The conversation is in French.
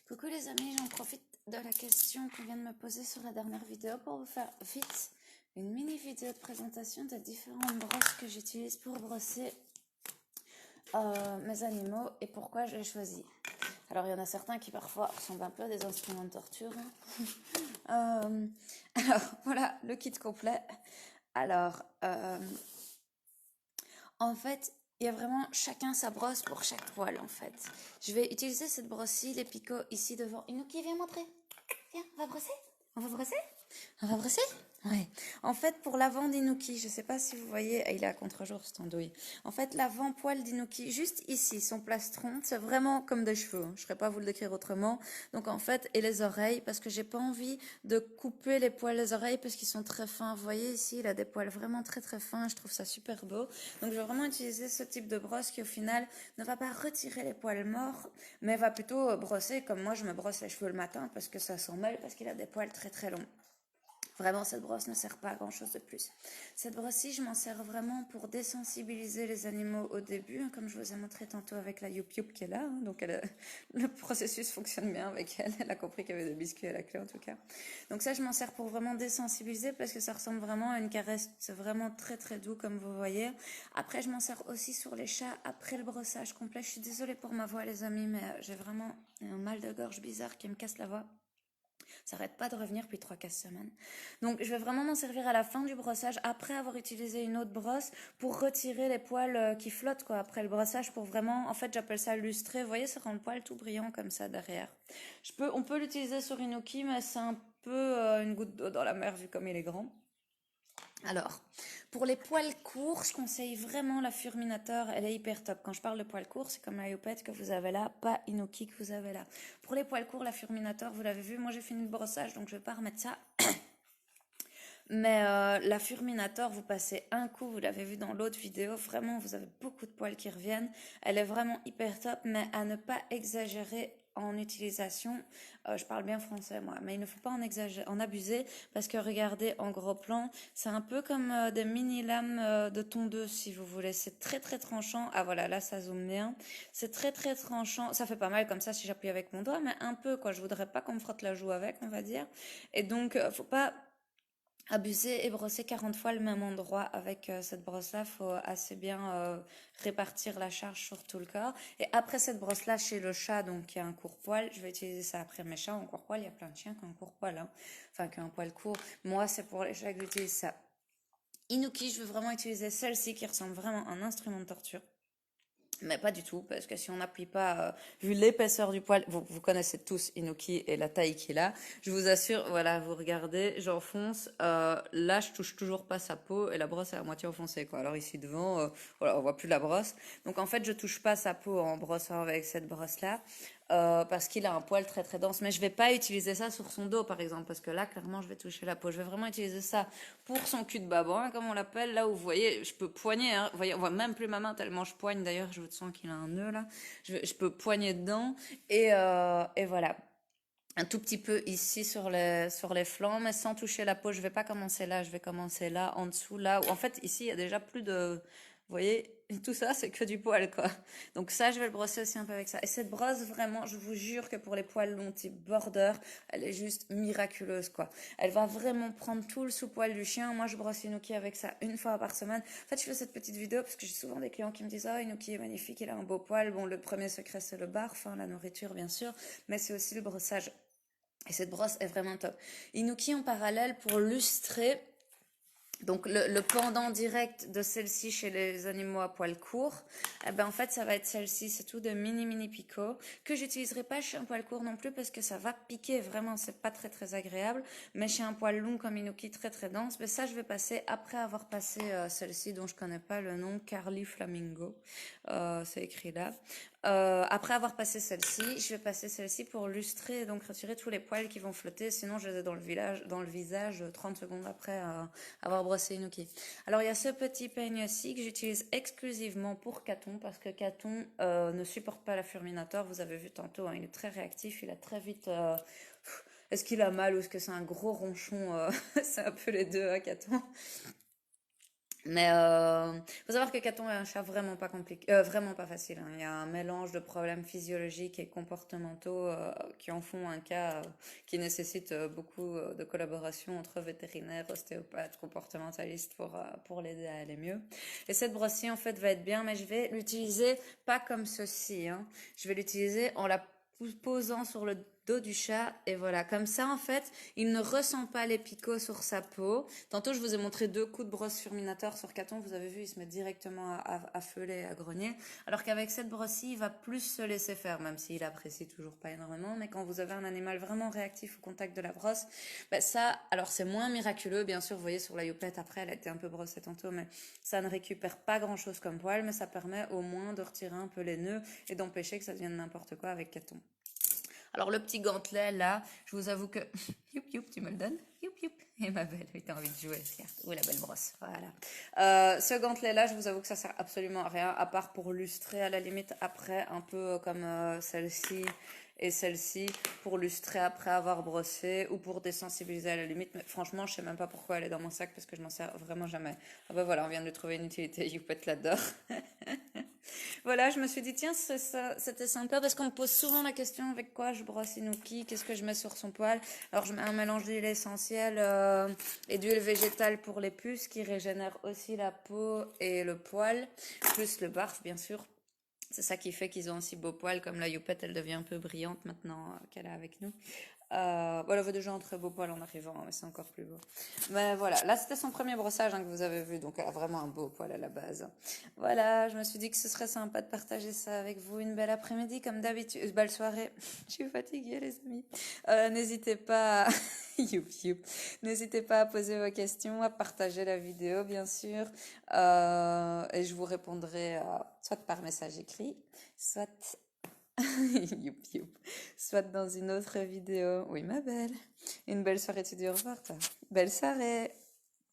Coucou les amis, j'en profite de la question qu'on vient de me poser sur la dernière vidéo pour vous faire vite une mini vidéo de présentation des différentes brosses que j'utilise pour brosser mes animaux et pourquoi je les choisis. Alors il y en a certains qui parfois ressemblent un peu à des instruments de torture. Alors voilà le kit complet. Alors en fait, il y a vraiment chacun sa brosse pour chaque poil en fait. Je vais utiliser cette brosse-ci, les picots ici devant. Inuki, viens montrer. Viens, on va brosser. On va brosser. On va brosser. Ouais. En fait, pour l'avant d'Inuki, je sais pas si vous voyez, il est à contre-jour cette andouille. En fait, l'avant-poil d'Inuki, juste ici, son plastron, c'est vraiment comme des cheveux. Je ne saurais pas vous le décrire autrement. Donc en fait, et les oreilles, parce que j'ai pas envie de couper les poils des oreilles parce qu'ils sont très fins. Vous voyez ici, il a des poils vraiment très très fins. Je trouve ça super beau. Donc je vais vraiment utiliser ce type de brosse qui au final ne va pas retirer les poils morts, mais va plutôt brosser comme moi je me brosse les cheveux le matin parce que ça s'en mêle parce qu'il a des poils très très longs. Vraiment, cette brosse ne sert pas à grand chose de plus. Cette brosse-ci, je m'en sers vraiment pour désensibiliser les animaux au début, comme je vous ai montré tantôt avec la Youp Youp qui est là. Donc, le processus fonctionne bien avec elle. Elle a compris qu'il y avait des biscuits à la clé, en tout cas. Donc ça, je m'en sers pour vraiment désensibiliser parce que ça ressemble vraiment à une caresse. C'est vraiment très, très doux, comme vous voyez. Après, je m'en sers aussi sur les chats après le brossage complet. Je suis désolée pour ma voix, les amis, mais j'ai vraiment un mal de gorge bizarre qui me casse la voix. Ça n'arrête pas de revenir depuis 3-4 semaines. Donc je vais vraiment m'en servir à la fin du brossage, après avoir utilisé une autre brosse, pour retirer les poils qui flottent quoi, après le brossage, pour vraiment, en fait j'appelle ça lustrer. Vous voyez, ça rend le poil tout brillant comme ça derrière. On peut l'utiliser sur Inuki, mais c'est un peu une goutte d'eau dans la mer vu comme il est grand. Alors, pour les poils courts, je conseille vraiment la Furminator, elle est hyper top. Quand je parle de poils courts, c'est comme la Yopette que vous avez là, pas Inuki que vous avez là. Pour les poils courts, la Furminator, vous l'avez vu, moi j'ai fini le brossage, donc je vais pas remettre ça. Mais la Furminator, vous passez un coup, vous l'avez vu dans l'autre vidéo, vraiment vous avez beaucoup de poils qui reviennent. Elle est vraiment hyper top, mais à ne pas exagérer en utilisation. Je parle bien français moi, mais il ne faut pas en abuser parce que regardez en gros plan, c'est un peu comme des mini lames de tondeuse si vous voulez. C'est très très tranchant. Ah voilà, là ça zoome bien. C'est très très tranchant. Ça fait pas mal comme ça si j'appuie avec mon doigt, mais un peu quoi. Je voudrais pas qu'on me frotte la joue avec, on va dire. Et donc faut pas abuser et brosser 40 fois le même endroit avec cette brosse-là. Faut assez bien répartir la charge sur tout le corps. Et après cette brosse-là, chez le chat, donc qui a un court poil, je vais utiliser ça après mes chats en court poil. Il y a plein de chiens qui ont un court poil, hein. Enfin qui ont un poil court. Moi, c'est pour les chats que j'utilise ça. Inuki, je veux vraiment utiliser celle-ci qui ressemble vraiment à un instrument de torture. Mais pas du tout, parce que si on n'appuie pas, vu l'épaisseur du poil, vous connaissez tous Inuki et la taille qu'il a, je vous assure, voilà, vous regardez, j'enfonce, là je touche toujours pas sa peau et la brosse est à moitié enfoncée, quoi. Alors ici devant, voilà, on voit plus la brosse. Donc en fait, je touche pas sa peau en brossant avec cette brosse-là. Parce qu'il a un poil très très dense, mais je vais pas utiliser ça sur son dos par exemple, parce que là clairement je vais toucher la peau. Je vais vraiment utiliser ça pour son cul de babouin, comme on l'appelle, là où vous voyez, je peux poigner, hein. Vous voyez, on voit même plus ma main tellement je poigne. D'ailleurs, je sens qu'il a un nœud là. Je peux poigner dedans et voilà. Un tout petit peu ici sur les flancs, mais sans toucher la peau. Je vais pas commencer là, je vais commencer là, en dessous, là. Où, en fait, ici, il y a déjà plus de... Vous voyez, tout ça, c'est que du poil, quoi. Donc ça, je vais le brosser aussi un peu avec ça. Et cette brosse, vraiment, je vous jure que pour les poils longs type border, elle est juste miraculeuse, quoi. Elle va vraiment prendre tout le sous-poil du chien. Moi, je brosse Inuki avec ça une fois par semaine. En fait, je fais cette petite vidéo parce que j'ai souvent des clients qui me disent « Oh, Inuki est magnifique, il a un beau poil. » Bon, le premier secret, c'est le barf, hein, la nourriture, bien sûr, mais c'est aussi le brossage. Et cette brosse est vraiment top. Inuki en parallèle pour lustrer. Donc le pendant direct de celle-ci chez les animaux à poil court, eh ben en fait ça va être celle-ci, c'est tout de mini picot que j'utiliserai pas chez un poil court non plus parce que ça va piquer vraiment, c'est pas très très agréable. Mais chez un poil long comme Inuki très très dense, mais ça je vais passer après avoir passé celle-ci dont je connais pas le nom, Carly Flamingo, c'est écrit là. Après avoir passé celle-ci, je vais passer celle-ci pour lustrer, donc retirer tous les poils qui vont flotter, sinon je les ai dans le visage 30 secondes après avoir brossé Inuki. Alors il y a ce petit peigne-ci que j'utilise exclusivement pour Caton, parce que Caton ne supporte pas la Furminator, vous avez vu tantôt, hein, il est très réactif, il a très vite... est-ce qu'il a mal ou est-ce que c'est un gros ronchon C'est un peu les deux à Caton. Mais faut savoir que Caton est un chat vraiment pas compliqué, vraiment pas facile, hein. Il y a un mélange de problèmes physiologiques et comportementaux qui en font un cas qui nécessite beaucoup de collaboration entre vétérinaires, ostéopathes, comportementalistes pour l'aider à aller mieux. Et cette brosse-ci en fait va être bien, mais je vais l'utiliser pas comme ceci, hein. Je vais l'utiliser en la posant sur le dos du chat et voilà, comme ça en fait, il ne ressent pas les picots sur sa peau. Tantôt, je vous ai montré 2 coups de brosse Furminator sur Caton. Vous avez vu, il se met directement à feuler, à grogner. Alors qu'avec cette brosse-ci, il va plus se laisser faire, même s'il apprécie toujours pas énormément. Mais quand vous avez un animal vraiment réactif au contact de la brosse, ben ça, alors c'est moins miraculeux. Bien sûr, vous voyez sur la youpette, après, elle a été un peu brossée tantôt, mais ça ne récupère pas grand-chose comme poil, mais ça permet au moins de retirer un peu les nœuds et d'empêcher que ça devienne n'importe quoi avec Caton. Alors le petit gantelet là, je vous avoue que youp youp, tu me le donnes, youp youp. Et ma belle, oui, t'as envie de jouer, regarde. Où est la belle brosse, voilà. Ce gantelet là, je vous avoue que ça sert absolument à rien, à part pour lustrer à la limite après, un peu comme celle-ci et celle-ci, pour lustrer après avoir brossé ou pour désensibiliser à la limite. Mais franchement, je sais même pas pourquoi elle est dans mon sac parce que je m'en sers vraiment jamais. Ah bah voilà, on vient de lui trouver une utilité, Youpette l'adore. Voilà, je me suis dit, tiens, c'était sympa parce qu'on me pose souvent la question avec quoi je brosse Inuki, qu'est-ce que je mets sur son poil. Alors, je mets un mélange d'huile essentielle et d'huile végétale pour les puces qui régénère aussi la peau et le poil, plus le barf, bien sûr. C'est ça qui fait qu'ils ont aussi beau poil, comme la Youpette, elle devient un peu brillante maintenant qu'elle est avec nous. Bon, elle avait déjà un très beau poil en arrivant, mais c'est encore plus beau. Mais voilà, là c'était son premier brossage hein, que vous avez vu, donc elle a vraiment un beau poil à la base. Voilà, je me suis dit que ce serait sympa de partager ça avec vous. Une belle après-midi, comme d'habitude. Belle soirée. Je suis fatiguée, les amis. N'hésitez pas. Youp, youp. N'hésitez pas à poser vos questions, à partager la vidéo, bien sûr. Et je vous répondrai soit par message écrit, soit youp, youp. Soit dans une autre vidéo. Oui, ma belle. Une belle soirée, tu dis au revoir, toi. Belle soirée.